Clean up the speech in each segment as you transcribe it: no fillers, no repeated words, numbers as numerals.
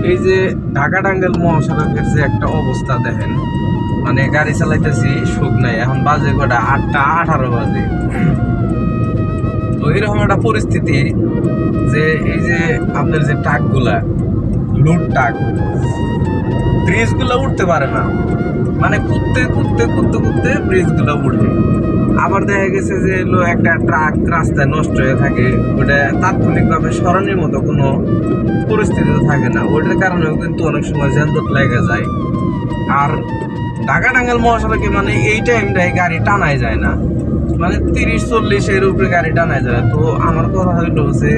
এই যে ঢাকা টাঙ্গাইল মহাসড়কের যে একটা অবস্থা দেখেন, মানে গাড়ি চালাইতেছি সুখ নাই। এখন বাজে কটা 8:18 বাজে। তো এরকম একটা পরিস্থিতি যে এই যে আপনার যে ট্রাকগুলা, লোড ট্রাক, ব্রিজগুলো উঠতে পারে না, মানে কুদতে কুদতে কুদতে কুদতে ব্রিজগুলো উঠে। আবার দেখা গেছে যে একটা ট্রাক রাস্তায় নষ্ট হয়ে থাকে, ওটা তাৎক্ষণিকভাবে সরানোর মতো কোনো পরিস্থিতি থাকে না, ওইটার কারণেও কিন্তু অনেক সময় যানজট লেগে যায়। আর ঢাকা টাঙ্গাইল মহাসড়কে মানে এই টাইমটায় গাড়ি টানাই যায় না, মানে 30-40 এর উপরে গাড়ি টানাই যায়। তো আমার কথা হইলো যে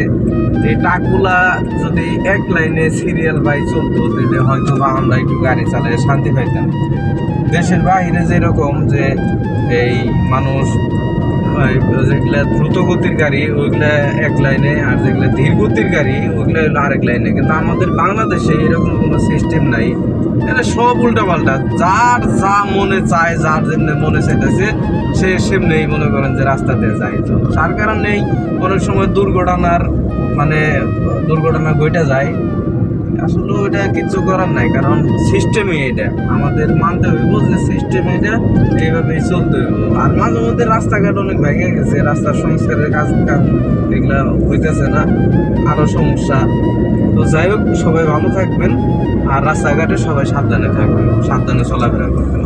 এই ট্রাকগুলা যদি এক লাইনে সিরিয়াল বাই চলতো, তাহলে হয়তো বা আমরা একটু গাড়ি চালিয়ে শান্তি পাইতাম। দেশের বাইরে যেরকম যে এই মানুষ যেগুলা দ্রুত গতির গাড়ি ওইগুলা এক লাইনে, আর যেগুলা ধীর গতির গাড়ি ওইগুলা হলো আরেক লাইনে। কিন্তু আমাদের বাংলাদেশে এরকম কোনো সিস্টেম নাই, এটা সব উল্টা পাল্টা। যার যা মনে চায়, যার যেমনি মনে চাইতেছে সে সেমনি মনে করেন যে রাস্তা দিয়ে যায়। তো তার কারণেই অনেক সময় দুর্ঘটনা ঘটে যায়। আসলে ওইটা কিছু করার নাই, কারণ সিস্টেমই এটা, আমাদের মানতে হইব যে সিস্টেম এটা, এইভাবেই চলতে হইব। আর মাঝে মধ্যে রাস্তাঘাট অনেক ভেঙে গেছে, রাস্তার সংস্কারের কাজ এগুলা হইতেছে না, আরো সমস্যা। তো যাই হোক, সবাই ভালো থাকবেন, আর রাস্তাঘাটে সবাই সাবধানে থাকবেন, সাবধানে চলাফেরা করবেন।